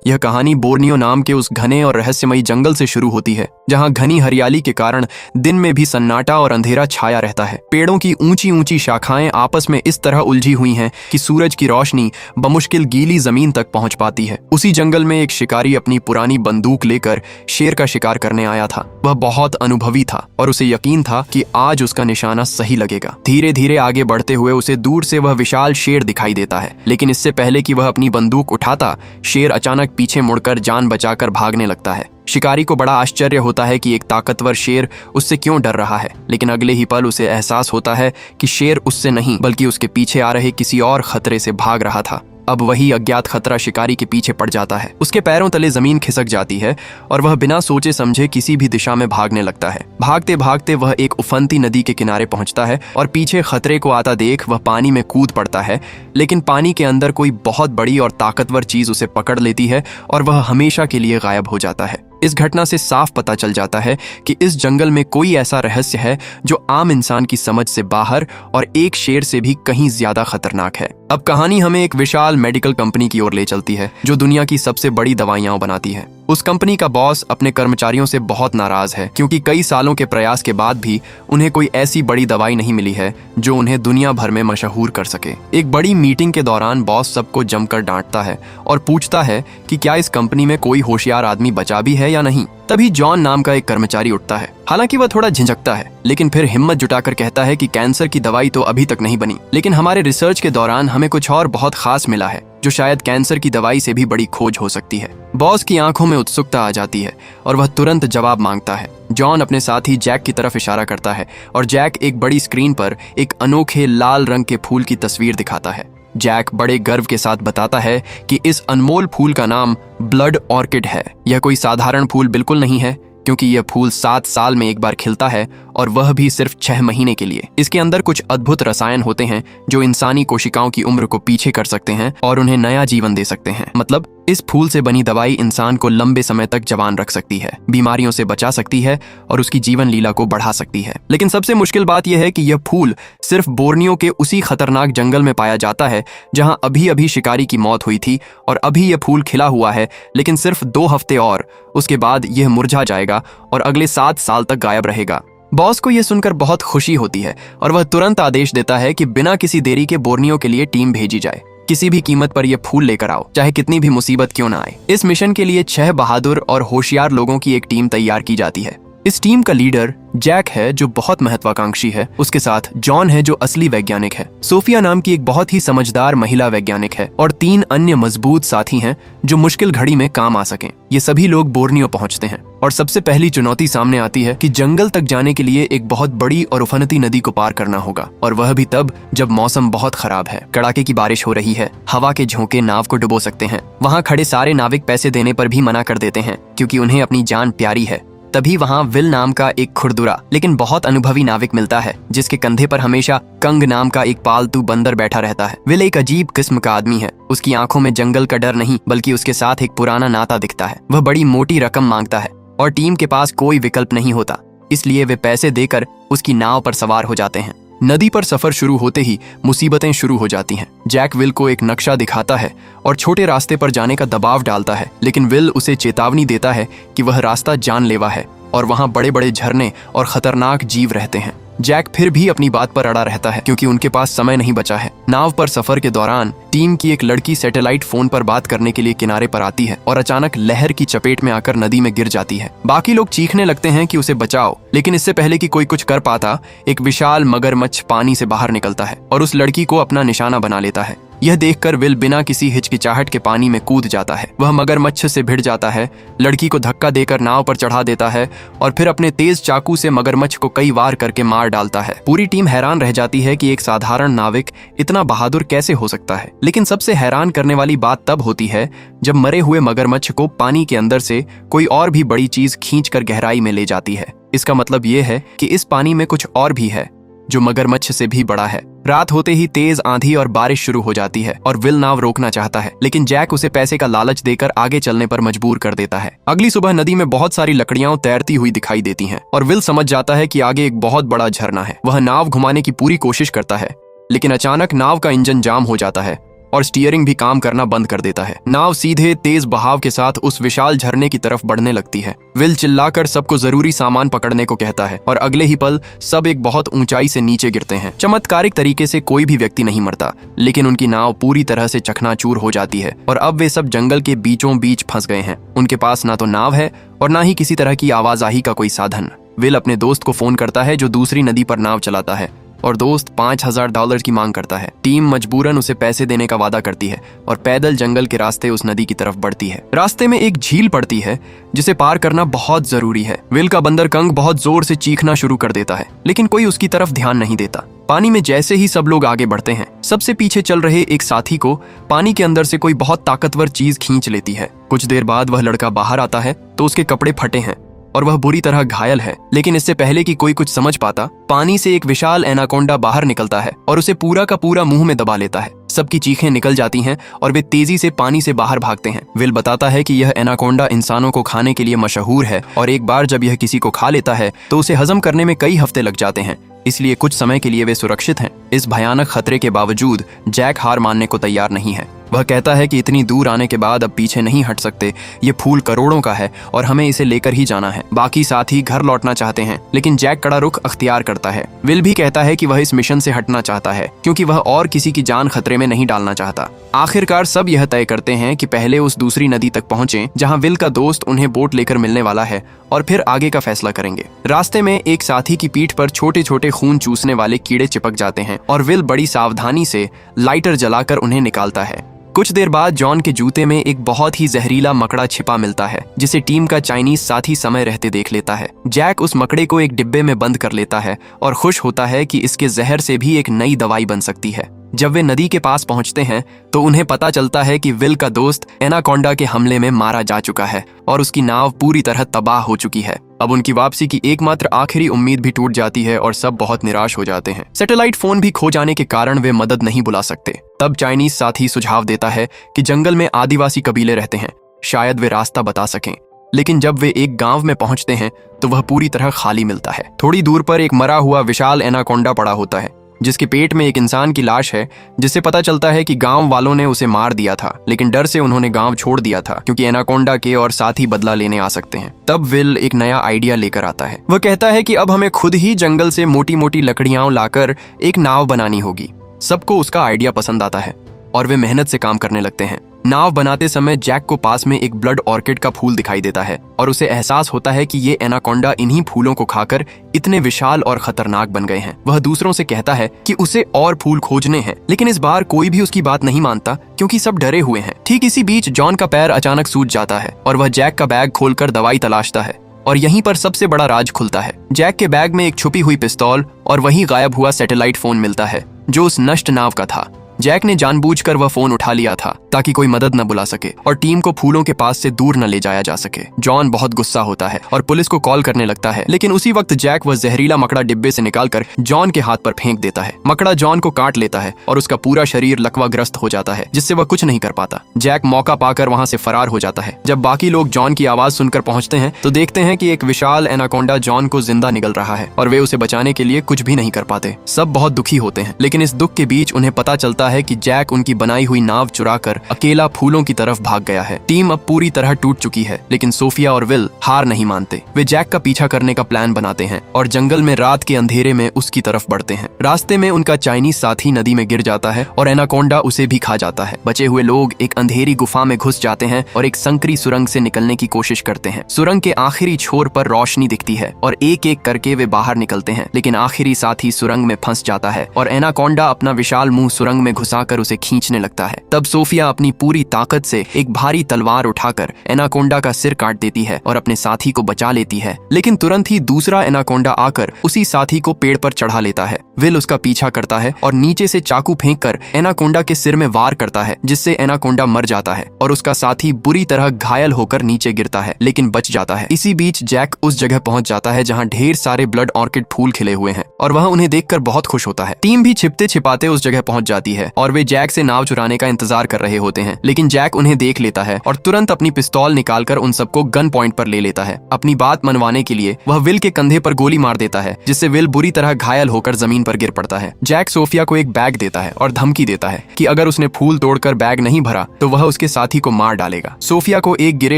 यह कहानी बोर्नियो नाम के उस घने और रहस्यमयी जंगल से शुरू होती है जहां घनी हरियाली के कारण दिन में भी सन्नाटा और अंधेरा छाया रहता है। पेड़ों की ऊंची ऊंची शाखाएं आपस में इस तरह उलझी हुई हैं कि सूरज की रोशनी बमुश्किल गीली जमीन तक पहुंच पाती है। उसी जंगल में एक शिकारी अपनी पुरानी बंदूक लेकर शेर का शिकार करने आया था। वह बहुत अनुभवी था और उसे यकीन था कि आज उसका निशाना सही लगेगा। धीरे धीरे आगे बढ़ते हुए उसे दूर से वह विशाल शेर दिखाई देता है, लेकिन इससे पहले कि वह अपनी बंदूक उठाता, शेर अचानक पीछे मुड़कर जान बचाकर भागने लगता है। शिकारी को बड़ा आश्चर्य होता है कि एक ताकतवर शेर उससे क्यों डर रहा है, लेकिन अगले ही पल उसे एहसास होता है कि शेर उससे नहीं बल्कि उसके पीछे आ रहे किसी और खतरे से भाग रहा था। अब वही अज्ञात खतरा शिकारी के पीछे पड़ जाता है। उसके पैरों तले जमीन खिसक जाती है और वह बिना सोचे समझे किसी भी दिशा में भागने लगता है। भागते भागते वह एक उफनती नदी के किनारे पहुंचता है और पीछे खतरे को आता देख वह पानी में कूद पड़ता है, लेकिन पानी के अंदर कोई बहुत बड़ी और ताकतवर चीज उसे पकड़ लेती है और वह हमेशा के लिए गायब हो जाता है। इस घटना से साफ पता चल जाता है कि इस जंगल में कोई ऐसा रहस्य है जो आम इंसान की समझ से बाहर और एक शेर से भी कहीं ज्यादा खतरनाक है। अब कहानी हमें एक विशाल मेडिकल कंपनी की ओर ले चलती है जो दुनिया की सबसे बड़ी दवाइयां बनाती है। उस कंपनी का बॉस अपने कर्मचारियों से बहुत नाराज है क्योंकि कई सालों के प्रयास के बाद भी उन्हें कोई ऐसी बड़ी दवाई नहीं मिली है जो उन्हें दुनिया भर में मशहूर कर सके। एक बड़ी मीटिंग के दौरान बॉस सबको जमकर डांटता है और पूछता है कि क्या इस कंपनी में कोई होशियार आदमी बचा भी है या नहीं। तभी जॉन नाम का एक कर्मचारी उठता है। हालांकि वह थोड़ा झिझकता है, लेकिन फिर हिम्मत जुटाकर कहता है कि कैंसर की दवाई तो अभी तक नहीं बनी, लेकिन हमारे रिसर्च के दौरान हमें कुछ और बहुत खास मिला है जो शायद कैंसर की दवाई से भी बड़ी खोज हो सकती है। बॉस की आंखों में उत्सुकता आ जाती है और वह तुरंत जवाब मांगता है। जॉन अपने साथी जैक की तरफ इशारा करता है और जैक एक बड़ी स्क्रीन पर एक अनोखे लाल रंग के फूल की तस्वीर दिखाता है। जैक बड़े गर्व के साथ बताता है कि इस अनमोल फूल का नाम ब्लड ऑर्किड है। यह कोई साधारण फूल बिल्कुल नहीं है क्योंकि यह फूल 7 साल में एक बार खिलता है और वह भी सिर्फ 6 महीने के लिए। इसके अंदर कुछ अद्भुत रसायन होते हैं जो इंसानी कोशिकाओं की उम्र को पीछे कर सकते हैं और उन्हें नया जीवन दे सकते हैं। मतलब इस फूल से बनी दवाई इंसान को लंबे समय तक जवान रख सकती है, बीमारियों से बचा सकती है और उसकी जीवन लीला को बढ़ा सकती है। लेकिन सबसे मुश्किल बात यह है कि यह फूल सिर्फ बोर्नियो के उसी खतरनाक जंगल में पाया जाता है जहां अभी अभी शिकारी की मौत हुई थी और अभी यह फूल खिला हुआ है, लेकिन सिर्फ 2 हफ्ते और उसके बाद यह मुरझा जाएगा और अगले 7 साल तक गायब रहेगा। बॉस को यह सुनकर बहुत खुशी होती है और वह तुरंत आदेश देता है कि बिना किसी देरी के बोर्नियो के लिए टीम भेजी जाए। किसी भी कीमत पर यह फूल लेकर आओ, चाहे कितनी भी मुसीबत क्यों ना आए। इस मिशन के लिए 6 बहादुर और होशियार लोगों की एक टीम तैयार की जाती है। इस टीम का लीडर जैक है जो बहुत महत्वाकांक्षी है। उसके साथ जॉन है जो असली वैज्ञानिक है, सोफिया नाम की एक बहुत ही समझदार महिला वैज्ञानिक है और 3 अन्य मजबूत साथी हैं जो मुश्किल घड़ी में काम आ सकें। ये सभी लोग बोर्नियो पहुंचते हैं और सबसे पहली चुनौती सामने आती है कि जंगल तक जाने के लिए एक बहुत बड़ी और उफनती नदी को पार करना होगा, और वह भी तब जब मौसम बहुत खराब है। कड़ाके की बारिश हो रही है, हवा के झोंके नाव को डुबो सकते हैं। वहाँ खड़े सारे नाविक पैसे देने पर भी मना कर देते हैं क्योंकि उन्हें अपनी जान प्यारी है। तभी वहाँ विल नाम का एक खुरदुरा लेकिन बहुत अनुभवी नाविक मिलता है जिसके कंधे पर हमेशा कंग नाम का एक पालतू बंदर बैठा रहता है। विल एक अजीब किस्म का आदमी है। उसकी आंखों में जंगल का डर नहीं बल्कि उसके साथ एक पुराना नाता दिखता है। वह बड़ी मोटी रकम मांगता है और टीम के पास कोई विकल्प नहीं होता, इसलिए वे पैसे देकर उसकी नाव पर सवार हो जाते हैं। नदी पर सफर शुरू होते ही मुसीबतें शुरू हो जाती हैं। जैक विल को एक नक्शा दिखाता है और छोटे रास्ते पर जाने का दबाव डालता है, लेकिन विल उसे चेतावनी देता है कि वह रास्ता जानलेवा है और वहाँ बड़े बड़े झरने और खतरनाक जीव रहते हैं। जैक फिर भी अपनी बात पर अड़ा रहता है क्योंकि उनके पास समय नहीं बचा है। नाव पर सफर के दौरान टीम की एक लड़की सैटेलाइट फोन पर बात करने के लिए किनारे पर आती है और अचानक लहर की चपेट में आकर नदी में गिर जाती है। बाकी लोग चीखने लगते हैं कि उसे बचाओ, लेकिन इससे पहले कि कोई कुछ कर पाता, एक विशाल मगरमच्छ पानी से बाहर निकलता है और उस लड़की को अपना निशाना बना लेता है। यह देखकर विल बिना किसी हिचकिचाहट के पानी में कूद जाता है। वह मगरमच्छ से भिड़ जाता है, लड़की को धक्का देकर नाव पर चढ़ा देता है और फिर अपने तेज चाकू से मगरमच्छ को कई वार करके मार डालता है। पूरी टीम हैरान रह जाती है कि एक साधारण नाविक इतना बहादुर कैसे हो सकता है। लेकिन सबसे हैरान करने वाली बात तब होती है जब मरे हुए मगरमच्छ को पानी के अंदर से कोई और भी बड़ी चीज खींचकर गहराई में ले जाती है। इसका मतलब ये है कि इस पानी में कुछ और भी है जो मगरमच्छ से भी बड़ा है। रात होते ही तेज आंधी और बारिश शुरू हो जाती है और विल नाव रोकना चाहता है, लेकिन जैक उसे पैसे का लालच देकर आगे चलने पर मजबूर कर देता है। अगली सुबह नदी में बहुत सारी लकड़ियां तैरती हुई दिखाई देती हैं और विल समझ जाता है कि आगे एक बहुत बड़ा झरना है। वह नाव घुमाने की पूरी कोशिश करता है, लेकिन अचानक नाव का इंजन जाम हो जाता है और स्टीयरिंग भी काम करना बंद कर देता है। नाव सीधे तेज बहाव के साथ उस विशाल झरने की तरफ बढ़ने लगती है। विल चिल्लाकर सबको जरूरी सामान पकड़ने को कहता है और अगले ही पल सब एक बहुत ऊंचाई से नीचे गिरते हैं। चमत्कारिक तरीके से कोई भी व्यक्ति नहीं मरता, लेकिन उनकी नाव पूरी तरह से चकनाचूर हो जाती है और अब वे सब जंगल के बीचों बीच फंस गए हैं। उनके पास ना तो नाव है और ना ही किसी तरह की आवाजाही का कोई साधन। विल अपने दोस्त को फोन करता है जो दूसरी नदी पर नाव चलाता है और दोस्त $5000 की मांग करता है। टीम मजबूरन उसे पैसे देने का वादा करती है और पैदल जंगल के रास्ते उस नदी की तरफ बढ़ती है। रास्ते में एक झील पड़ती है जिसे पार करना बहुत जरूरी है। विल का बंदर कंग बहुत जोर से चीखना शुरू कर देता है, लेकिन कोई उसकी तरफ ध्यान नहीं देता। पानी में जैसे ही सब लोग आगे बढ़ते हैं, सबसे पीछे चल रहे एक साथी को पानी के अंदर से कोई बहुत ताकतवर चीज खींच लेती है। कुछ देर बाद वह लड़का बाहर आता है तो उसके कपड़े फटे हैं और वह बुरी तरह घायल है, लेकिन इससे पहले कि कोई कुछ समझ पाता, पानी से एक विशाल एनाकोंडा बाहर निकलता है और उसे पूरा का पूरा मुंह में दबा लेता है। सबकी चीखें निकल जाती हैं और वे तेजी से पानी से बाहर भागते हैं। विल बताता है कि यह एनाकोंडा इंसानों को खाने के लिए मशहूर है और एक बार जब यह किसी को खा लेता है तो उसे हजम करने में कई हफ्ते लग जाते हैं, इसलिए कुछ समय के लिए वे सुरक्षित हैं। इस भयानक खतरे के बावजूद जैक हार मानने को तैयार नहीं है। वह कहता है कि इतनी दूर आने के बाद अब पीछे नहीं हट सकते। ये फूल करोड़ों का है और हमें इसे लेकर ही जाना है। बाकी साथी घर लौटना चाहते हैं, लेकिन जैक कड़ा रुख अख्तियार करता है। विल भी कहता है कि वह इस मिशन से हटना चाहता है क्योंकि वह और किसी की जान खतरे में नहीं डालना चाहता। आखिरकार सब यह तय करते हैं कि पहले उस दूसरी नदी तक पहुंचें जहां विल का दोस्त उन्हें बोट लेकर मिलने वाला है और फिर आगे का फैसला करेंगे। रास्ते में एक साथी की पीठ पर छोटे छोटे खून चूसने वाले कीड़े चिपक जाते हैं और विल बड़ी सावधानी से लाइटर जलाकर उन्हें निकालता है। कुछ देर बाद जॉन के जूते में एक बहुत ही जहरीला मकड़ा छिपा मिलता है जिसे टीम का चाइनीज साथी समय रहते देख लेता है। जैक उस मकड़े को एक डिब्बे में बंद कर लेता है और खुश होता है कि इसके जहर से भी एक नई दवाई बन सकती है। जब वे नदी के पास पहुंचते हैं तो उन्हें पता चलता है कि विल का दोस्त एनाकोंडा के हमले में मारा जा चुका है और उसकी नाव पूरी तरह तबाह हो चुकी है। अब उनकी वापसी की एकमात्र आखिरी उम्मीद भी टूट जाती है और सब बहुत निराश हो जाते हैं। सैटेलाइट फोन भी खो जाने के कारण वे मदद नहीं बुला सकते। तब चाइनीज साथी सुझाव देता है कि जंगल में आदिवासी कबीले रहते हैं, शायद वे रास्ता बता सकें। लेकिन जब वे एक गांव में पहुंचते हैं तो वह पूरी तरह खाली मिलता है। थोड़ी दूर पर एक मरा हुआ विशाल एनाकोंडा पड़ा होता है जिसके पेट में एक इंसान की लाश है, जिससे पता चलता है कि गांव वालों ने उसे मार दिया था, लेकिन डर से उन्होंने गांव छोड़ दिया था क्योंकि एनाकोंडा के और साथी बदला लेने आ सकते हैं। तब विल एक नया आइडिया लेकर आता है। वह कहता है कि अब हमें खुद ही जंगल से मोटी मोटी लकड़ियां लाकर एक नाव बनानी होगी। सबको उसका आइडिया पसंद आता है और वे मेहनत से काम करने लगते हैं। नाव बनाते समय जैक को पास में एक ब्लड ऑर्किड का फूल दिखाई देता है और उसे एहसास होता है कि ये एनाकोंडा इन्हीं फूलों को खाकर इतने विशाल और खतरनाक बन गए हैं। वह दूसरों से कहता है कि उसे और फूल खोजने हैं, लेकिन इस बार कोई भी उसकी बात नहीं मानता क्योंकि सब डरे हुए हैं। ठीक इसी बीच जॉन का पैर अचानक सूज जाता है और वह जैक का बैग खोलकर दवाई तलाशता है और यहीं पर सबसे बड़ा राज खुलता है। जैक के बैग में एक छुपी हुई पिस्तौल और वहीं गायब हुआ सैटेलाइट फोन मिलता है जो उस नष्ट नाव का था। जैक ने जानबूझकर वह फोन उठा लिया था ताकि कोई मदद न बुला सके और टीम को फूलों के पास से दूर न ले जाया जा सके। जॉन बहुत गुस्सा होता है और पुलिस को कॉल करने लगता है, लेकिन उसी वक्त जैक वह जहरीला मकड़ा डिब्बे से निकालकर जॉन के हाथ पर फेंक देता है। मकड़ा जॉन को काट लेता है और उसका पूरा शरीर लकवाग्रस्त हो जाता है, जिससे वह कुछ नहीं कर पाता। जैक मौका पाकर वहां से फरार हो जाता है। जब बाकी लोग जॉन की आवाज सुनकर पहुंचते हैं तो देखते हैं कि एक विशाल एनाकोंडा जॉन को जिंदा निगल रहा है और वे उसे बचाने के लिए कुछ भी नहीं कर पाते। सब बहुत दुखी होते हैं, लेकिन इस दुख के बीच उन्हें पता चलता है कि जैक की बनाई हुई नाव चुराकर अकेला फूलों की तरफ भाग गया है। टीम अब पूरी तरह टूट चुकी है, लेकिन सोफिया और विल हार नहीं मानते। वे जैक का पीछा करने का प्लान बनाते हैं और जंगल में रात के अंधेरे में उसकी तरफ बढ़ते हैं। रास्ते में उनका चाइनीज साथी नदी में गिर जाता है और एनाकोंडा उसे भी खा जाता है। बचे हुए लोग एक अंधेरी गुफा में घुस जाते हैं और एक संकरी सुरंग से निकलने की कोशिश करते हैं। सुरंग के आखिरी छोर पर रोशनी दिखती है और एक एक करके वे बाहर निकलते हैं, लेकिन आखिरी साथी सुरंग में फंस जाता है और एनाकोंडा अपना विशाल मुंह सुरंग में घुसाकर उसे खींचने लगता है। तब सोफिया अपनी पूरी ताकत से एक भारी तलवार उठाकर एनाकोंडा का सिर काट देती है और अपने साथी को बचा लेती है, लेकिन तुरंत ही दूसरा एनाकोंडा आकर उसी साथी को पेड़ पर चढ़ा लेता है। विल उसका पीछा करता है और नीचे से चाकू फेंककर एनाकोंडा के सिर में वार करता है, जिससे एनाकोंडा मर जाता है और उसका साथी बुरी तरह घायल होकर नीचे गिरता है, लेकिन बच जाता है। इसी बीच जैक उस जगह पहुंच जाता है जहां ढेर सारे ब्लड ऑर्किड फूल खिले हुए हैं और वह उन्हें देखकर बहुत खुश होता है। टीम भी छिपते छिपाते उस जगह पहुंच जाती है और वे जैक से नाव चुराने का इंतजार कर रहे होते हैं, लेकिन जैक उन्हें देख लेता है और तुरंत अपनी पिस्तौल निकालकर उन सबको गन पॉइंट पर ले लेता है। अपनी बात मनवाने के लिए वह विल के कंधे पर गोली मार देता है, जिससे विल बुरी तरह घायल होकर जमीन पर गिर पड़ता है। जैक सोफिया को एक बैग देता है और धमकी देता है कि अगर उसने फूल तोड़कर बैग नहीं भरा तो वह उसके साथी को मार डालेगा। सोफिया को एक गिरे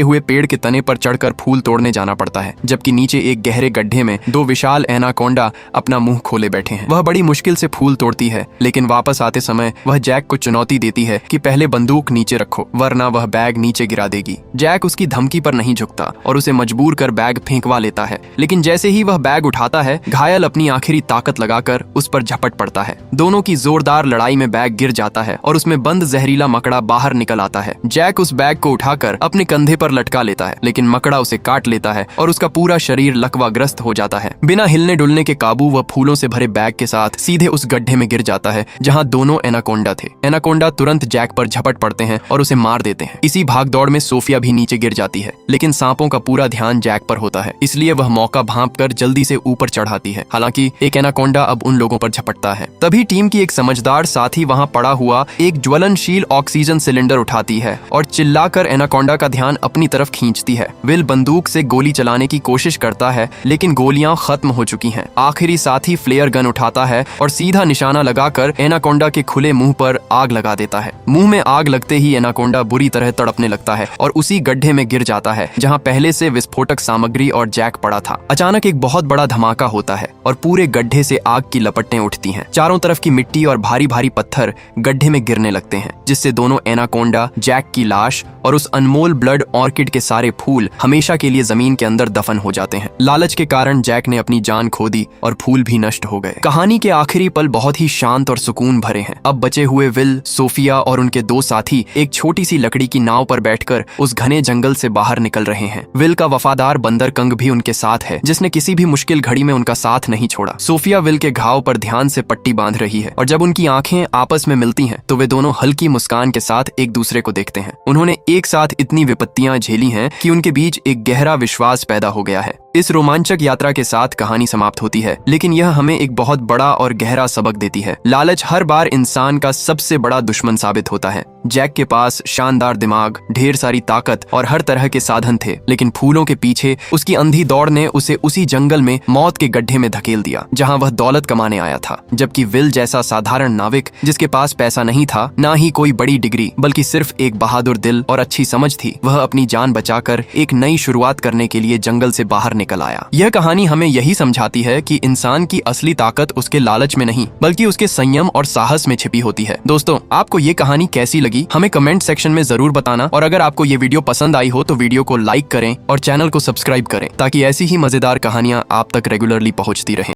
हुए पेड़ के तने पर चढ़कर फूल तोड़ने जाना पड़ता है, जबकि नीचे एक गहरे गड्ढे में दो विशाल एनाकोंडा अपना मुंह खोले बैठे हैं। वह बड़ी मुश्किल से फूल तोड़ती है, लेकिन वापस आते समय वह जैक को चुनौती देती है कि पहले बंदूक नीचे रखो वरना वह बैग नीचे गिरा देगी। जैक उसकी धमकी पर नहीं झुकता और उसे मजबूर कर बैग फेंकवा लेता है, लेकिन जैसे ही वह बैग उठाता है घायल अपनी आखिरी ताकत लगाकर उस पर झपट पड़ता है। दोनों की जोरदार लड़ाई में बैग गिर जाता है और उसमें बंद जहरीला मकड़ा बाहर निकल आता है। जैक उस बैग को उठाकर अपने कंधे पर लटका लेता है, लेकिन मकड़ा उसे काट लेता है और उसका पूरा शरीर लकवाग्रस्त हो जाता है। बिना हिलने डुलने के काबू वह फूलों से भरे बैग के साथ सीधे उस गड्ढे में गिर जाता है जहां दोनों एनाकोंडा थे। एनाकोंडा तुरंत जैक पर झपट पड़ते हैं और उसे मार देते हैं। इसी भागदौड़ में सोफिया भी नीचे गिर जाती है, लेकिन सांपों का पूरा ध्यान जैक पर होता है, इसलिए वह मौका भांपकर जल्दी से ऊपर चढ़ाती है। हालांकि एक एनाकोंडा अब उन लोगों पर झपटता है। तभी टीम की एक समझदार साथी वहां पड़ा हुआ एक ज्वलनशील ऑक्सीजन सिलेंडर उठाती है और चिल्लाकर एनाकोंडा का ध्यान अपनी तरफ खींचती है। विल बंदूक से गोली चलाने की कोशिश करता है, लेकिन गोलियां खत्म हो चुकी हैं। आखिरी साथी फ्लेयर गन उठाता है और सीधा निशाना लगाकर एनाकोंडा के खुले मुंह पर आग लगा देता है। मुंह में आग लगते ही एनाकोंडा बुरी तरह तड़पने लगता है और उसी गड्ढे में गिर जाता है जहां पहले से विस्फोटक सामग्री और जैक पड़ा था। अचानक एक बहुत बड़ा धमाका होता है और पूरे गड्ढे से आग की लपटें उठती हैं। चारों तरफ की मिट्टी और भारी भारी पत्थर गड्ढे में गिरने लगते हैं, जिससे दोनों एनाकोंडा, जैक की लाश और उस अनमोल ब्लड ऑर्किड के सारे फूल हमेशा के लिए जमीन के अंदर दफन हो जाते हैं। लालच के कारण जैक ने अपनी जान खो दी और फूल भी नष्ट हो गए। कहानी के आखिरी पल बहुत ही शांत और सुकून भरे हैं। अब बचे हुए विल, सोफिया और उनके दो साथी एक छोटी सी लकड़ी की नाव पर बैठकर उस घने जंगल से बाहर निकल रहे हैं। विल का वफादार बंदर कंग भी उनके साथ है, जिसने किसी भी मुश्किल घड़ी में उनका साथ नहीं छोड़ा। सोफिया विल के घाव पर ध्यान से पट्टी बांध रही है और जब उनकी आंखें आपस में मिलती हैं तो वे दोनों हल्की मुस्कान के साथ एक दूसरे को देखते हैं। उन्होंने एक साथ इतनी विपत्तियां झेली हैं कि उनके बीच एक गहरा विश्वास पैदा हो गया है। इस रोमांचक यात्रा के साथ कहानी समाप्त होती है, लेकिन यह हमें एक बहुत बड़ा और गहरा सबक देती है। लालच हर बार इंसान का सबसे बड़ा दुश्मन साबित होता है। जैक के पास शानदार दिमाग, ढेर सारी ताकत और हर तरह के साधन थे, लेकिन फूलों के पीछे उसकी अंधी दौड़ ने उसे उसी जंगल में मौत के गड्ढे में धकेल दिया जहां वह दौलत कमाने आया था। जबकि विल जैसा साधारण नाविक, जिसके पास पैसा नहीं था, ना ही कोई बड़ी डिग्री, बल्कि सिर्फ एक बहादुर दिल और अच्छी समझ थी, वह अपनी जान बचाकर एक नई शुरुआत करने के लिए जंगल से बाहर निकल आया। यह कहानी हमें यही समझाती है कि इंसान की असली ताकत उसके लालच में नहीं, बल्कि उसके संयम और साहस में छिपी होती है। दोस्तों, आपको ये कहानी कैसी लगी हमें कमेंट सेक्शन में जरूर बताना, और अगर आपको ये वीडियो पसंद आई हो तो वीडियो को लाइक करें और चैनल को सब्सक्राइब करें ताकि ऐसी ही मजेदार कहानियां आप तक रेगुलरली पहुंचती रहें।